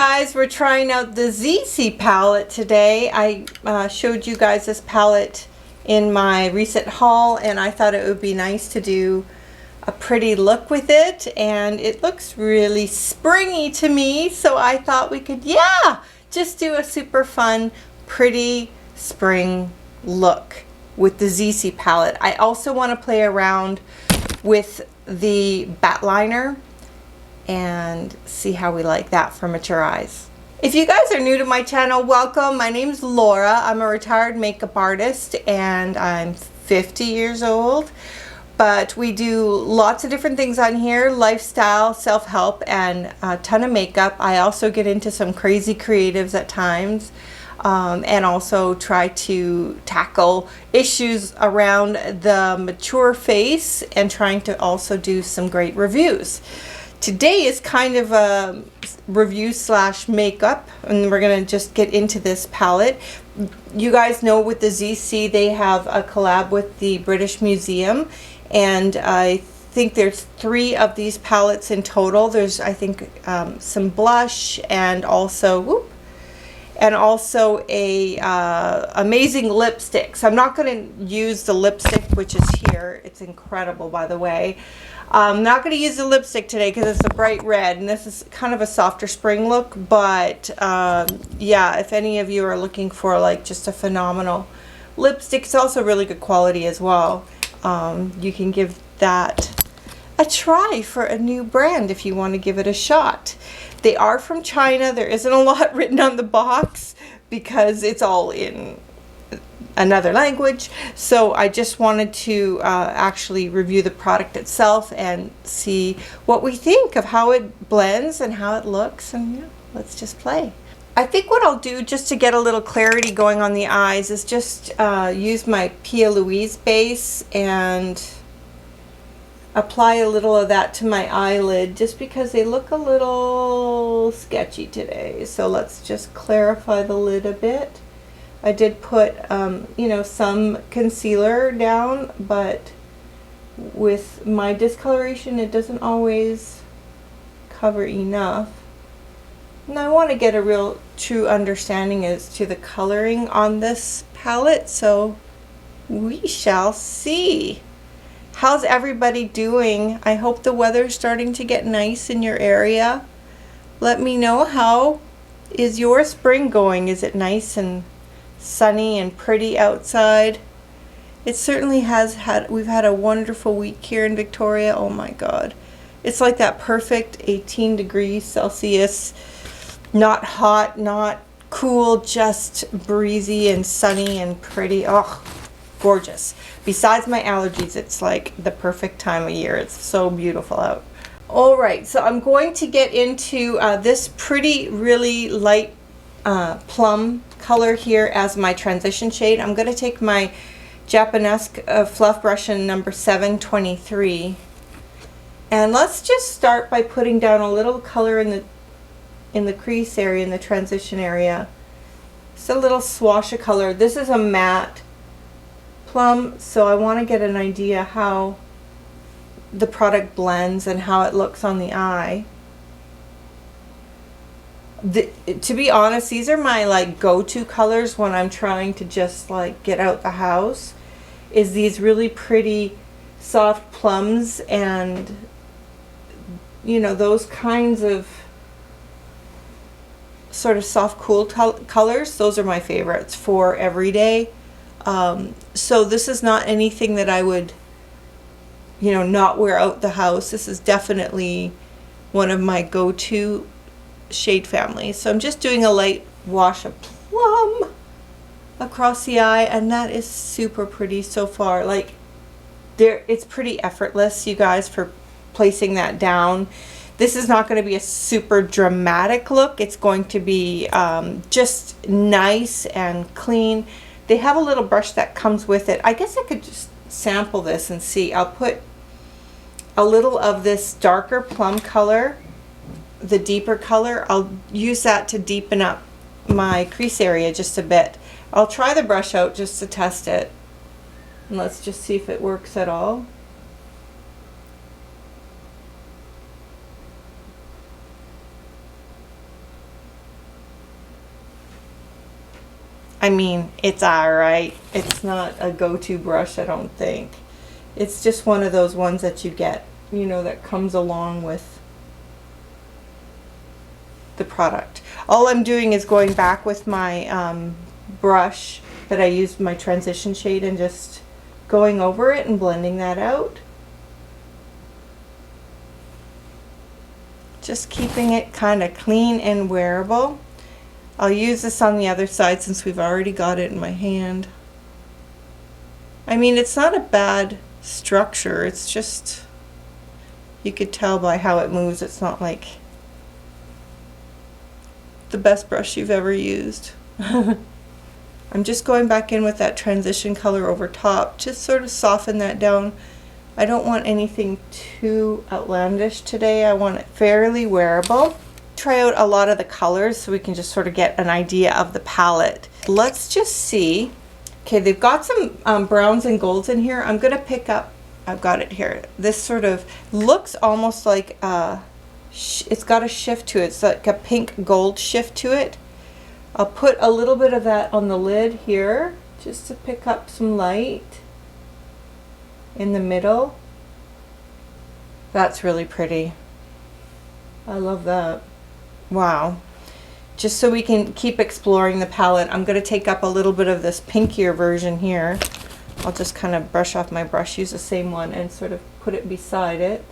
guys, we're trying out the Zeesea palette today. I showed you guys this palette in my recent haul, and I thought it would be nice to do a pretty look with it, and it looks really springy to me, so I thought we could, just do a super fun, pretty spring look with the Zeesea palette. I also want to play around with the bat liner and see how we like that for mature eyes. If you guys are new to my channel, welcome. My name's Laura. I'm a retired makeup artist and I'm 50 years old. But we do lots of different things on here: lifestyle, self-help, and a ton of makeup. I also get into some crazy creatives at times, and also try to tackle issues around the mature face and trying to also do some great reviews. Today is kind of a review slash makeup, and we're gonna just get into this palette. You guys know with the Zeesea they have a collab with the British Museum, and I think there's 3 of these palettes in total. There's, I think, some blush and also a amazing lipstick. So I'm not going to use the lipstick, which is here. It's incredible, by the way. I'm not going to use the lipstick today because it's a bright red, and this is kind of a softer spring look. But yeah, if any of you are looking for like just a phenomenal lipstick, it's also really good quality as well. You can give that a try for a new brand if you want to give it a shot. They are from China. There isn't a lot written on the box because it's all in another language. So I just wanted to actually review the product itself and see what we think of how it blends and how it looks. And yeah, let's just play. I think what I'll do just to get a little clarity going on the eyes is just use my Pia Louise base and apply a little of that to my eyelid, just because they look a little sketchy today. So let's just clarify the lid a bit. I did put you know, some concealer down, but with my discoloration it doesn't always cover enough. And I want to get a real true understanding as to the coloring on this palette, so we shall see. How's everybody doing? I hope the weather's starting to get nice in your area. Let me know, how is your spring going? Is it nice and sunny and pretty outside? It certainly has had. We've had a wonderful week here in Victoria. Oh my God. It's like that perfect 18 degrees Celsius. Not hot, not cool, just breezy and sunny and pretty. Oh, gorgeous. Besides my allergies, it's like the perfect time of year. It's so beautiful out. All right, so I'm going to get into this pretty, really light plum color here as my transition shade. I'm going to take my Japanesque fluff brush in number 723. And let's just start by putting down a little color in the crease area, in the transition area. Just a little swash of color. This is a matte plum, so I want to get an idea how the product blends and how it looks on the eye. To be honest, these are my like go-to colors when I'm trying to just like get out the house, is these really pretty soft plums, and you know, those kinds of sort of soft cool colors. Those are my favorites for everyday. So this is not anything that I would, you know, not wear out the house. This is definitely one of my go-to shade families. So I'm just doing a light wash of plum across the eye, and that is super pretty so far. Like, it's pretty effortless, you guys, for placing that down. This is not going to be a super dramatic look. It's going to be just nice and clean. They have a little brush that comes with it. I guess I could just sample this and see. I'll put a little of this darker plum color, the deeper color. I'll use that to deepen up my crease area just a bit. I'll try the brush out just to test it. And let's just see if it works at all. I mean, it's alright. It's not a go-to brush, I don't think. It's just one of those ones that you get, you know, that comes along with the product. All I'm doing is going back with my brush that I used my transition shade and just going over it and blending that out. Just keeping it kind of clean and wearable. I'll use this on the other side since we've already got it in my hand. I mean, it's not a bad structure, it's just, you could tell by how it moves, it's not like the best brush you've ever used. I'm just going back in with that transition color over top, just sort of soften that down. I don't want anything too outlandish today. I want it fairly wearable. Try out a lot of the colors so we can just sort of get an idea of the palette. Let's just see. Okay, they've got some browns and golds in here. I'm gonna pick up, I've got it here. This sort of looks almost like, it's got a shift to it. It's like a pink gold shift to it. I'll put a little bit of that on the lid here, just to pick up some light in the middle. That's really pretty. I love that. Wow. Just so we can keep exploring the palette, I'm going to take up a little bit of this pinkier version here. I'll just kind of brush off my brush, use the same one, and sort of put it beside it.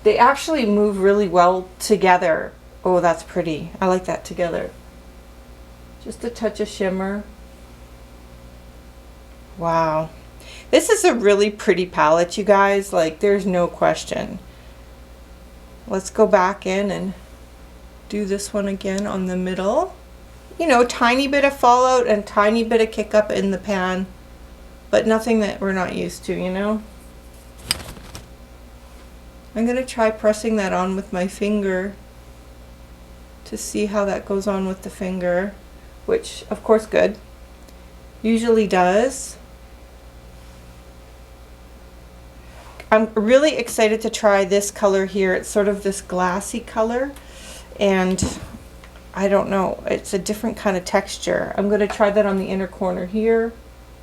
They actually move really well together. Oh, that's pretty. I like that together. Just a touch of shimmer. Wow. This is a really pretty palette, you guys. Like, there's no question. Let's go back in and do this one again on the middle. You know, tiny bit of fallout and tiny bit of kick up in the pan, but nothing that we're not used to, you know? I'm going to try pressing that on with my finger to see how that goes on with the finger, which, of course, good. Usually does. I'm really excited to try this color here. It's sort of this glassy color, and I don't know, it's a different kind of texture. I'm going to try that on the inner corner here.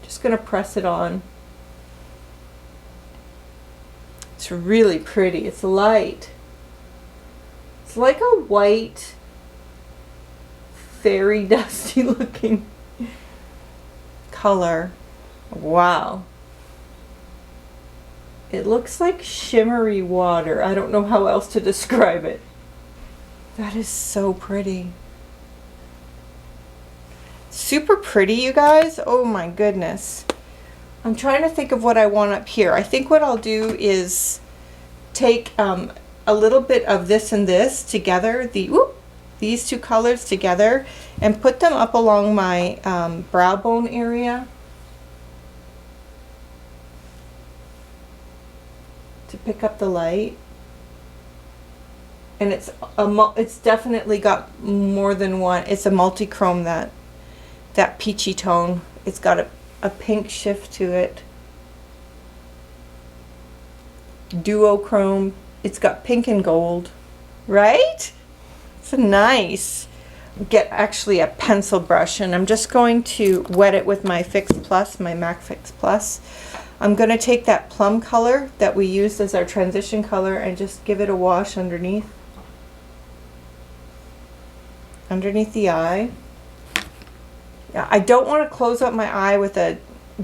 Just going to press it on. It's really pretty. It's light. It's like a white, fairy dusty looking color. Wow. It looks like shimmery water. I don't know how else to describe it. That is so pretty. Super pretty, you guys. Oh my goodness. I'm trying to think of what I want up here. I think what I'll do is take a little bit of this and this together, these two colors together, and put them up along my brow bone area to pick up the light. And it's definitely got more than one. It's a multi-chrome, that peachy tone. It's got a pink shift to it. Duochrome. It's got pink and gold, right? It's nice. Get actually a pencil brush, and I'm just going to wet it with my Fix Plus, my MAC Fix Plus. I'm going to take that plum color that we used as our transition color and just give it a wash underneath the eye. Yeah, I don't want to close up my eye with a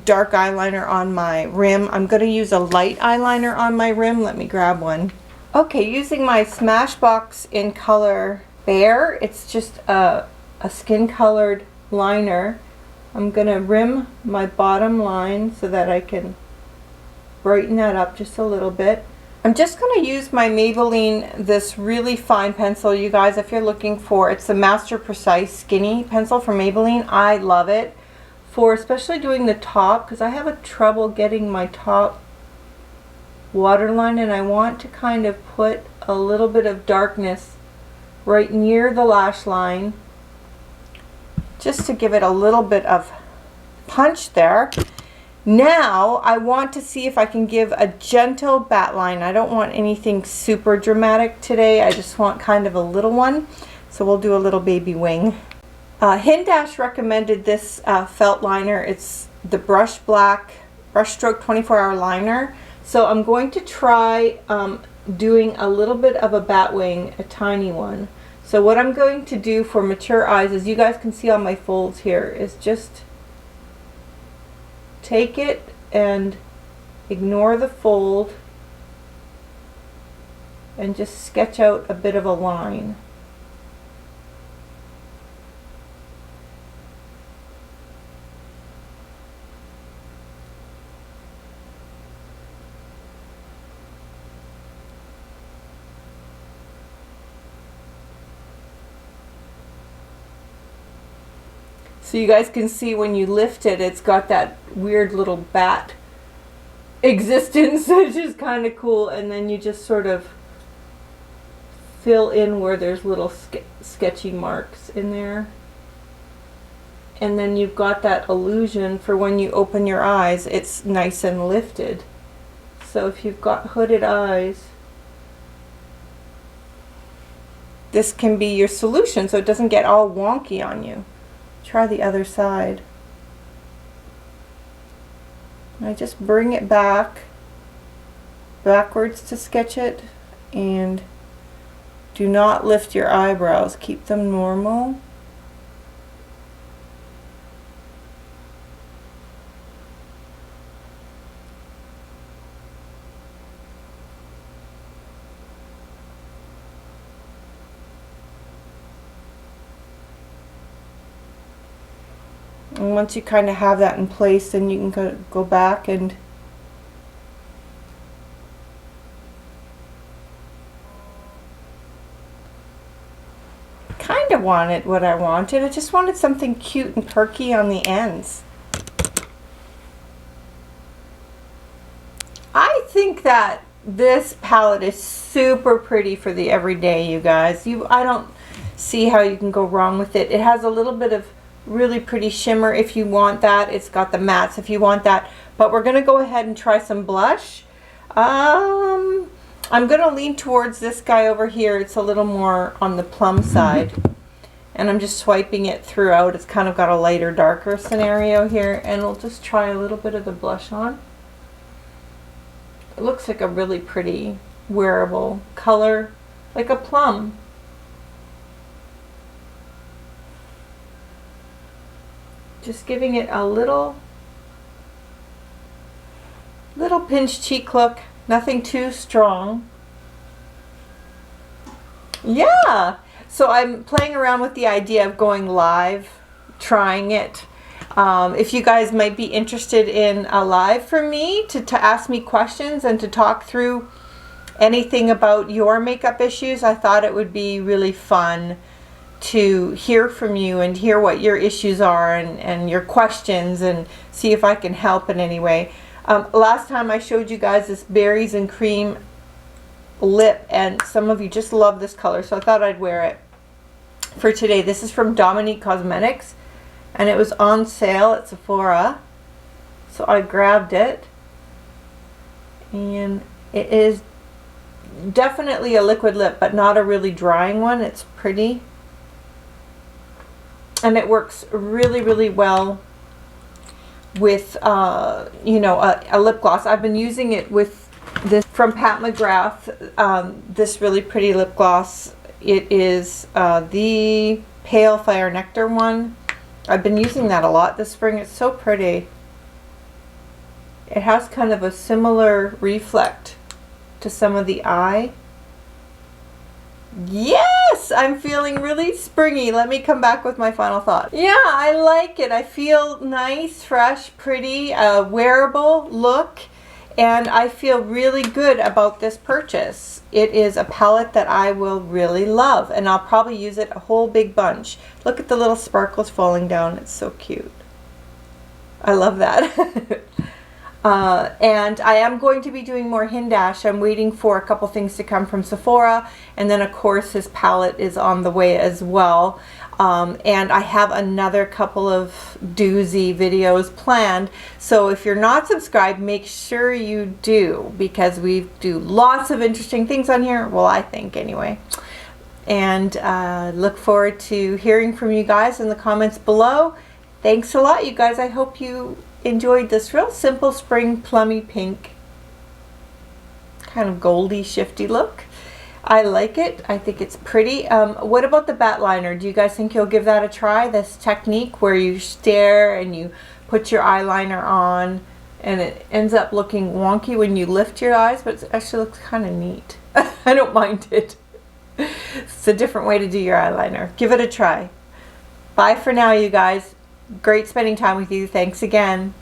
dark eyeliner on my rim. I'm going to use a light eyeliner on my rim. Let me grab one. Okay, using my Smashbox in color Bare, it's just a skin colored liner. I'm going to rim my bottom line so that I can brighten that up just a little bit. I'm just going to use my Maybelline, this really fine pencil, you guys, if you're looking for, it's the Master Precise Skinny pencil from Maybelline. I love it for especially doing the top, because I have a trouble getting my top waterline, and I want to kind of put a little bit of darkness right near the lash line just to give it a little bit of punch there. Now I want to see if I can give a gentle bat line. I don't want anything super dramatic today. I just want kind of a little one. So we'll do a little baby wing. Hindash recommended this felt liner. It's the Brush Black Brush Stroke 24-hour liner. So I'm going to try doing a little bit of a bat wing, a tiny one. So what I'm going to do for mature eyes, as you guys can see on my folds here, is just take it and ignore the fold and just sketch out a bit of a line. So you guys can see when you lift it, it's got that weird little bat existence, which is kind of cool. And then you just sort of fill in where there's little sketchy marks in there. And then you've got that illusion for when you open your eyes, it's nice and lifted. So if you've got hooded eyes, this can be your solution so it doesn't get all wonky on you. Try the other side. I just bring it backwards to sketch it, and do not lift your eyebrows. Keep them normal. And once you kind of have that in place, then you can go back and kind of wanted what I wanted. I just wanted something cute and perky on the ends. I think that this palette is super pretty for the everyday, you guys. I don't see how you can go wrong with it. It has a little bit of really pretty shimmer if you want that. It's got the mattes if you want that. But we're going to go ahead and try some blush. I'm going to lean towards this guy over here. It's a little more on the plum side. And I'm just swiping it throughout. It's kind of got a lighter, darker scenario here. And we'll just try a little bit of the blush on. It looks like a really pretty wearable color, like a plum. Just giving it a little pinch cheek look, nothing too strong. Yeah, so I'm playing around with the idea of going live, trying it. If you guys might be interested in a live for me to ask me questions and to talk through anything about your makeup issues, I thought it would be really fun to hear from you and hear what your issues are and your questions, and see if I can help in any way. Last time I showed you guys this berries and cream lip, and some of you just love this color, so I thought I'd wear it for today. This is from Dominique Cosmetics, and it was on sale at Sephora, so I grabbed it. And it is definitely a liquid lip, but not a really drying one. It's pretty. And it works really, really well with, you know, a lip gloss. I've been using it with this from Pat McGrath, this really pretty lip gloss. It is the Pale Fire Nectar one. I've been using that a lot this spring. It's so pretty. It has kind of a similar reflect to some of the eye. Yes, I'm feeling really springy. Let me come back with my final thought. Yeah, I like it. I feel nice, fresh, pretty, wearable look, and I feel really good about this purchase. It is a palette that I will really love, and I'll probably use it a whole big bunch. Look at the little sparkles falling down. It's so cute. I love that. And I am going to be doing more Hindash. I'm waiting for a couple things to come from Sephora, and then of course his palette is on the way as well. And I have another couple of doozy videos planned. So if you're not subscribed, make sure you do, because we do lots of interesting things on here. Well, I think anyway. And look forward to hearing from you guys in the comments below. Thanks a lot, you guys. I hope you enjoyed this real simple spring plummy pink, kind of goldy shifty look. I like it. I think it's pretty. What about the bat liner? Do you guys think you'll give that a try? This technique where you stare and you put your eyeliner on and it ends up looking wonky when you lift your eyes, but it actually looks kind of neat. I don't mind it. It's a different way to do your eyeliner. Give it a try. Bye for now, you guys. Great spending time with you. Thanks again.